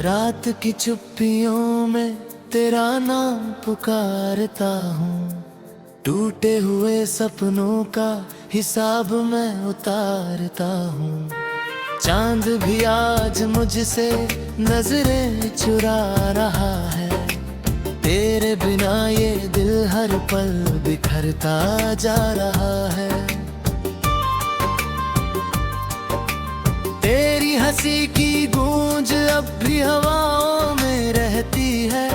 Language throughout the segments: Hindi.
रात की चुप्पियों में तेरा नाम पुकारता हूँ। टूटे हुए सपनों का हिसाब मैं उतारता हूँ। चांद भी आज मुझसे नजरें चुरा रहा है। तेरे बिना ये दिल हर पल बिखरता जा रहा है। तेरी हंसी की गूंज अब भी हवाओं में रहती है।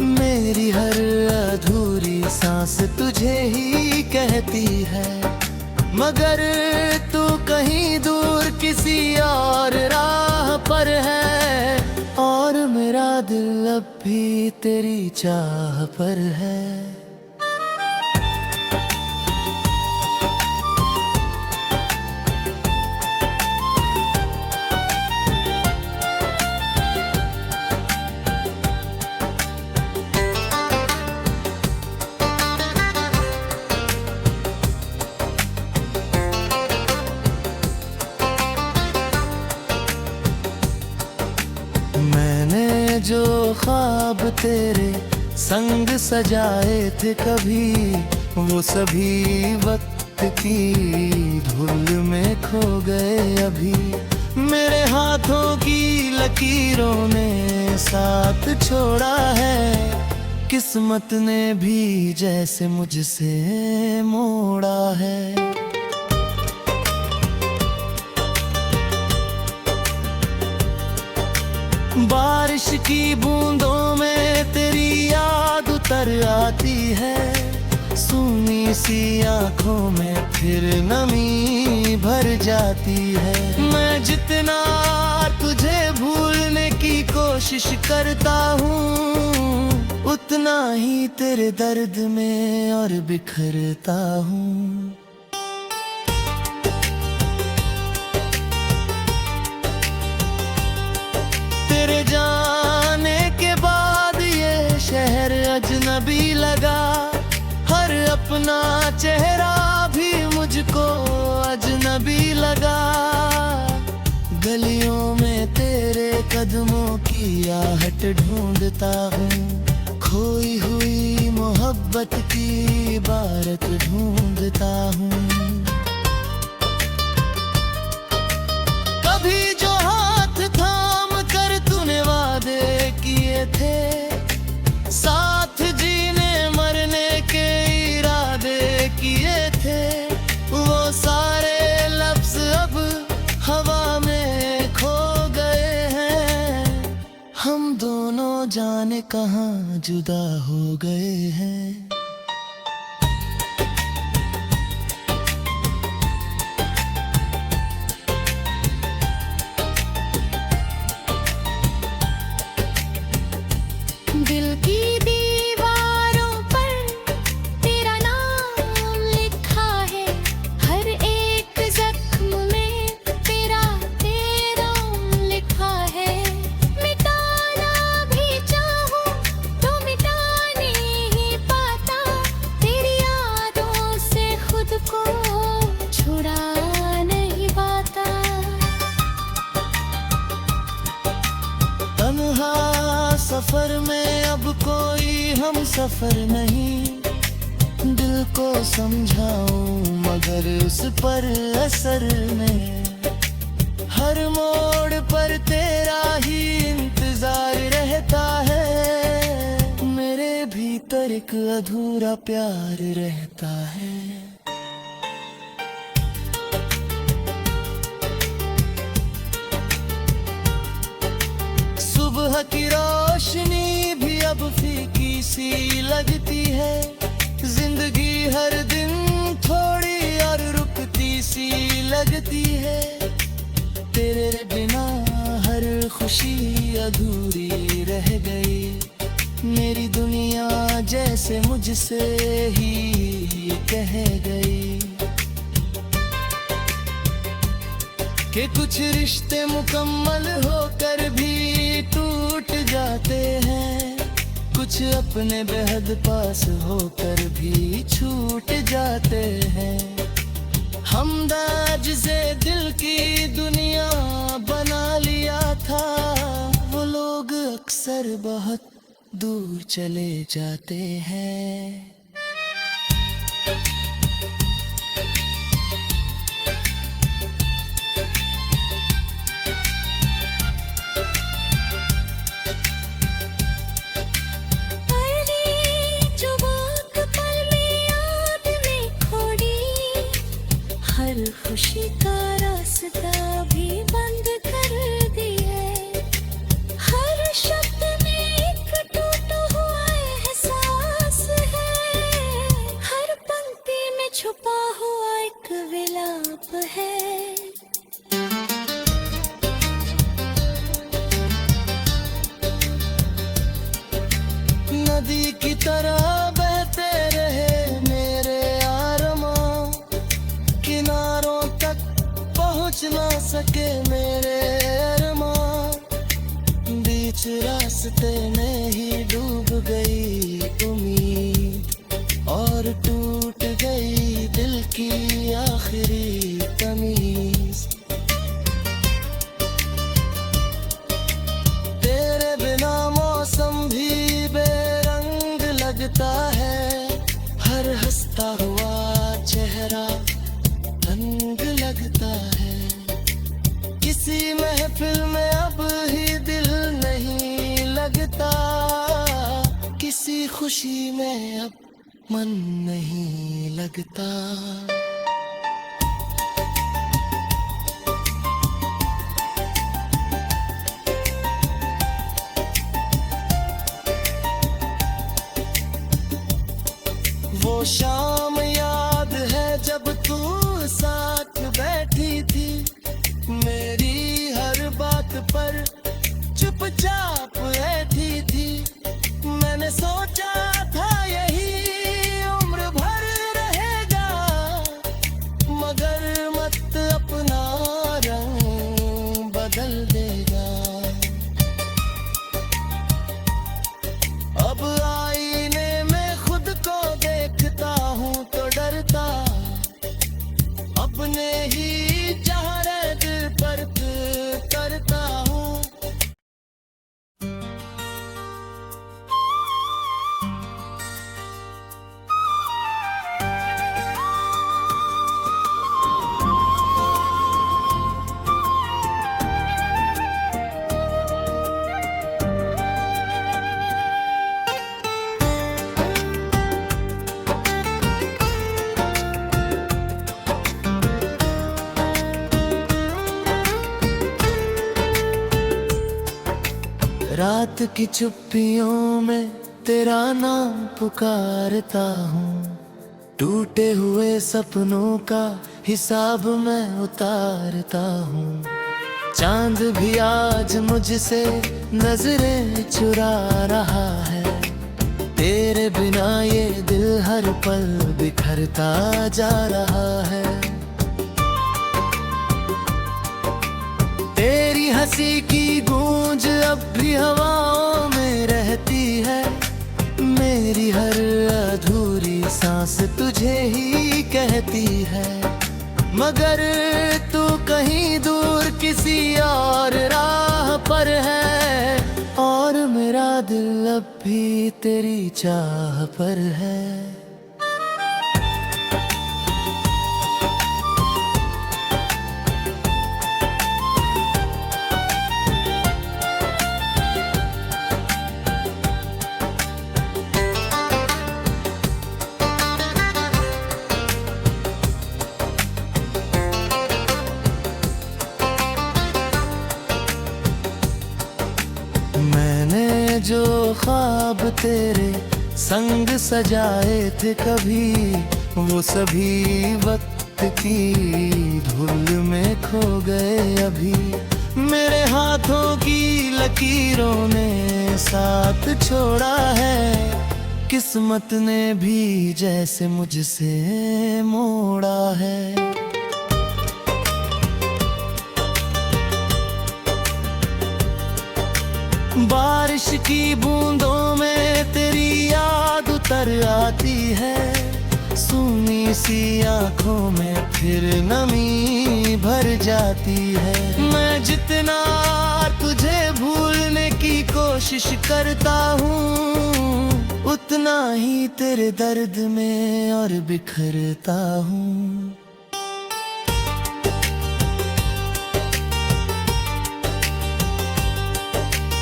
मेरी हर अधूरी सांस तुझे ही कहती है। मगर तू कहीं दूर किसी और राह पर है, और मेरा दिल अब भी तेरी चाह पर है। मैंने जो ख्वाब तेरे संग सजाए थे कभी, वो सभी वक्त की धुल में खो गए अभी। मेरे हाथों की लकीरों ने साथ छोड़ा है। किस्मत ने भी जैसे मुझसे मोड़ा है। बारिश की बूंदों में तेरी याद उतर आती है। सूनी सी आंखों में फिर नमी भर जाती है। मैं जितना तुझे भूलने की कोशिश करता हूँ, उतना ही तेरे दर्द में और बिखरता हूँ। तेरे जाने के बाद ये शहर अजनबी लगा। हर अपना चेहरा भी मुझको अजनबी लगा। गलियों में तेरे कदमों की आहट ढूंढता हूँ। खोई हुई मोहब्बत की इबारत ढूंढता हूँ। कभी जो हाथ थाम कर तूने वादे किए थे, साथ जीने मरने के इरादे किए थे, वो सारे लफ्ज अब हवा में खो गए हैं। हम दोनों जाने कहाँ जुदा हो गए हैं। दिल की दीवारों पर तेरा नाम लिखा है। हर एक जख्म में तेरा लिखा है। मिटाना भी चाहूं तो मिटा नहीं पाता। तेरी यादों से खुद को छुड़ा नहीं पाता। तन्हा सफर में अब कोई हम सफर नहीं। दिल को समझाऊं मगर उस पर असर नहीं। हर मोड़ पर तेरा ही इंतजार रहता है। मेरे भीतर एक अधूरा प्यार रहता है। सुबह की रोशनी भी अब फीकी सी लगती है। जिंदगी हर दिन थोड़ी और रुकती सी लगती है। तेरे बिना हर खुशी अधूरी रह गई। मेरी दुनिया जैसे मुझसे ही कह गई कि कुछ रिश्ते मुकम्मल होकर भी टूट जाते हैं। कुछ अपने बेहद पास होकर भी छूट जाते हैं। हमदर्द से दिल की दुनिया बना लिया था वो लोग मगर बहुत दूर चले जाते हैं। हर खुशी का रास्ता भी बंद कर दिए, हर शब्द में एक टूटा हुआ एहसास है, हर पंक्ति में छुपा हुआ एक विलाप है। नदी की तरह बहते रहे मेरे आरमां, किनारों तक पहुंच ना सके मेरे अरमां, बीच रास्ते में ही डूब गई उम्मीद और टूट गई दिल की आखिरी तमीज। तेरे बिना मौसम भी बेरंग लगता है, हर हंसता हुआ चेहरा रंग लगता है। किसी महफिल में अब ही दिल नहीं लगता, किसी खुशी में अब मन नहीं लगता। वो शाम याद है जब तू साथ बैठी थी, मेरी हर बात पर चुपचाप बैठी थी। मैंने सोचा था यही उम्र भर रहेगा, मगर मत अपना रंग बदल देगा। अब आईने में खुद को देखता हूँ तो डरता, अपने ही चेहरे दिल पर करता हूँ। रात की चुप्पियों में तेरा नाम पुकारता हूँ, टूटे हुए सपनों का हिसाब मैं उतारता हूँ। चांद भी आज मुझसे नजरें चुरा रहा है, तेरे बिना ये दिल हर पल बिखरता जा रहा है। तेरी हंसी की गूंज अब भी हवाओं में रहती है, मेरी हर अधूरी सांस तुझे ही कहती है। मगर तू कहीं दूर किसी और राह पर है, और मेरा दिल अब भी तेरी चाह पर है। जो ख्वाब तेरे संग सजाए थे कभी, वो सभी वक्त की धुल में खो गए अभी। मेरे हाथों की लकीरों ने साथ छोड़ा है, किस्मत ने भी जैसे मुझसे मोड़ा है। बारिश की बूंदों में तेरी याद उतर आती है, सूनी सी आंखों में फिर नमी भर जाती है। मैं जितना तुझे भूलने की कोशिश कोशिश करता हूँ, उतना ही तेरे दर्द में और बिखरता हूँ।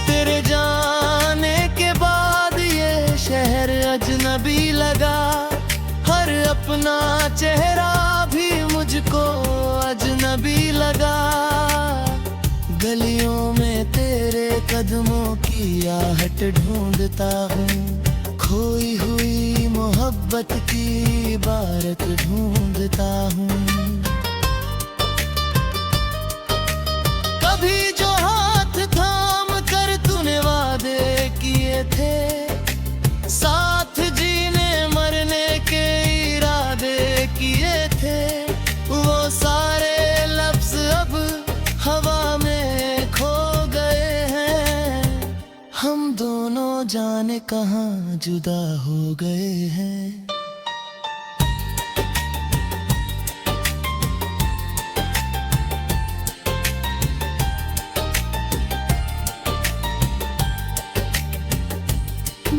तेरे जाने के बाद ये शहर अजनबी लगा, हर अपना चेहरा भी मुझको अजनबी लगा। गलियों में तेरे कदमों की आहट ढूंढता हूँ, खोई हुई मोहब्बत की इबारत ढूंढता हूँ। कभी जो हाथ थाम कर तूने वादे किए थे, साथ जीने मरने के इरादे किए थे, वो सारे लफ्ज अब हवा में खो गए हैं। हम दोनों जाने कहाँ जुदा हो गए हैं।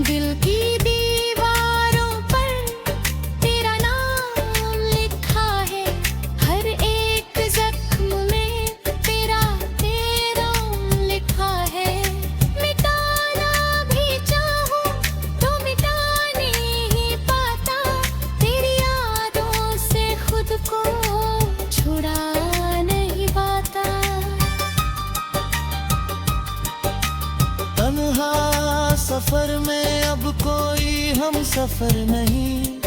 दिल की दीवारों पर तेरा नाम लिखा है, हर एक जख्म में तेरा लिखा है। मिटाना भी चाहूं तो मिटा नहीं पाता, तेरी यादों से खुद को छुड़ा नहीं पाता। तन्हा सफर में अब कोई हम सफर नहीं,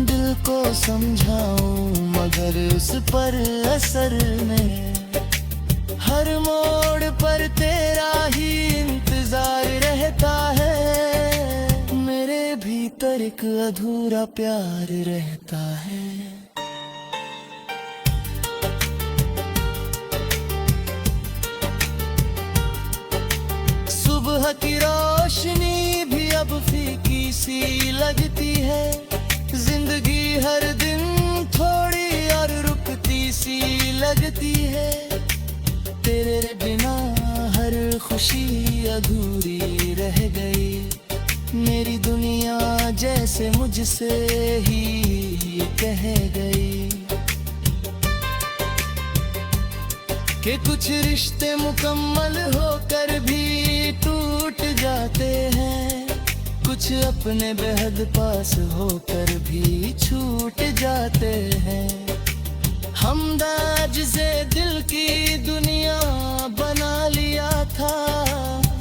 दिल को समझाऊं मगर उस पर असर नहीं। हर मोड़ पर तेरा ही इंतजार रहता है, मेरे भीतर एक अधूरा प्यार रहता है। सुबह की रोशनी भी अब फीकी सी लगती है, जिंदगी हर दिन थोड़ी और रुकती सी लगती है। तेरे बिना हर खुशी अधूरी रह गई, मेरी दुनिया जैसे मुझसे ही कह गई कि कुछ रिश्ते मुकम्मल होकर भी टूट जाते हैं, कुछ अपने बेहद पास होकर भी छूट जाते हैं। हमदर्द से दिल की दुनिया बना लिया था,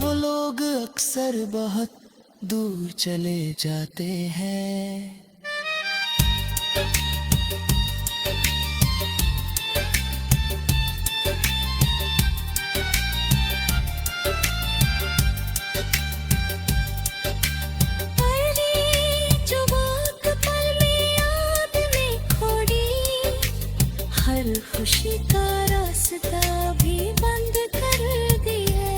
वो लोग अक्सर बहुत दूर चले जाते हैं। हर खुशी का रास्ता भी बंद कर दिया,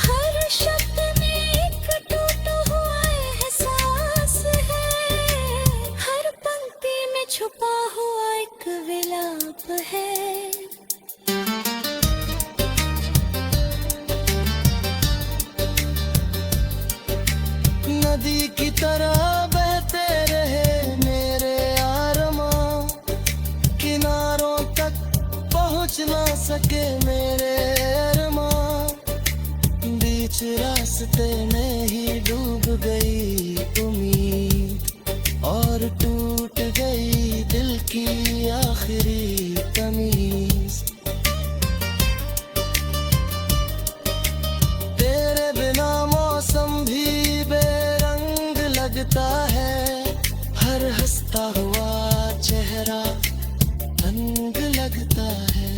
हर शब्द में एक टूटा हुआ एहसास है, हर पंक्ति में छुपा हुआ एक विलाप है। नदी की तरह बहते रहे मेरे आरमां, किनारों तक पहुंच ना सके मेरे अरमां, बीच रास्ते में ही डूब गई उम्मीद और टूट गई दिल की आखिरी तमीज। तेरे बिना मौसम भी बेरंग लगता है, हर हंसता हुआ चेहरा तंग लगता है।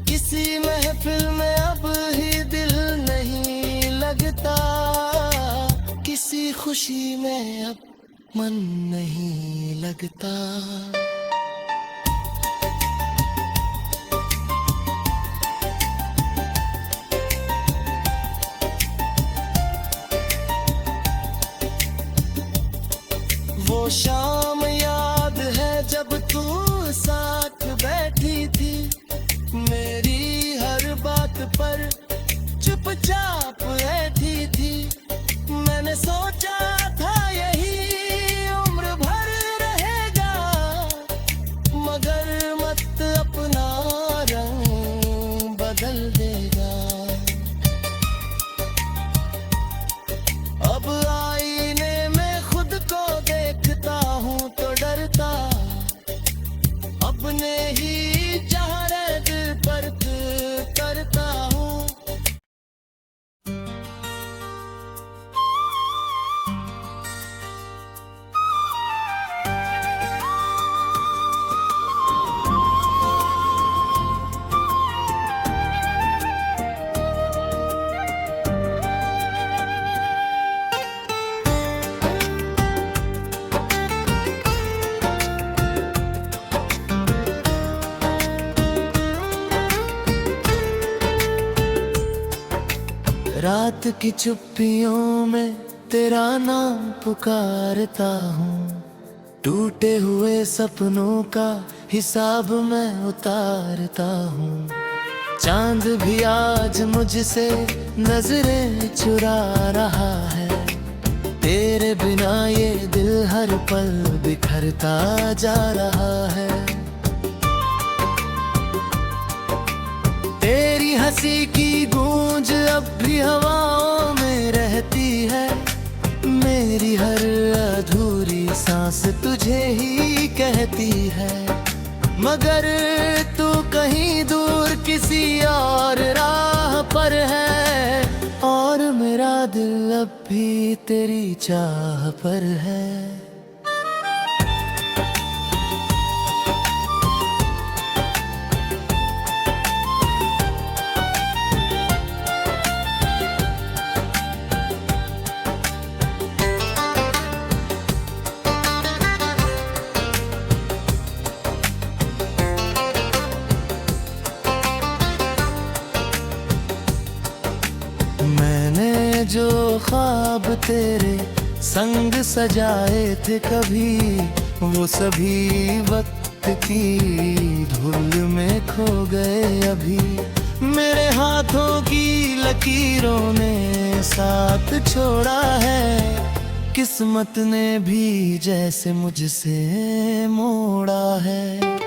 किसी महफिल में अब ही दिल नहीं लगता, किसी खुशी में अब मन नहीं लगता। वो शाम याद है जब तू साथ बैठी थी, मेरी हर बात पर चुपचाप ऐठी थी, मैंने सोचा था यही उम्र भर रहेगा, मगर मत अपना रंग बदल देगा। अब आईने में खुद को देखता हूँ तो डरता, अपने ही चेहरे दिल पर करता हूँ। रात की चुप्पियों में तेरा नाम पुकारता हूँ, टूटे हुए सपनों का हिसाब मैं उतारता हूँ। चांद भी आज मुझसे नजरें चुरा रहा है, तेरे बिना ये दिल हर पल बिखरता जा रहा है। तेरी हंसी की गूंज अब भी हवाओं में रहती है, मेरी हर अधूरी सांस तुझे ही कहती है। मगर तू कहीं दूर किसी और राह पर है, और मेरा दिल अब भी तेरी चाह पर है। मैंने जो ख्वाब तेरे संग सजाए थे कभी, वो सभी वक्त की धुल में खो गए अभी। मेरे हाथों की लकीरों ने साथ छोड़ा है, किस्मत ने भी जैसे मुझसे मोड़ा है।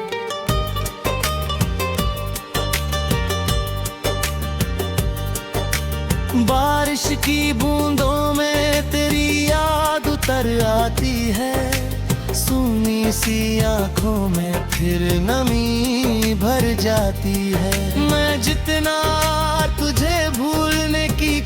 बारिश की बूंदों में तेरी याद उतर आती है, सूनी सी आंखों में फिर नमी भर जाती है। मैं जितना तुझे भूलने की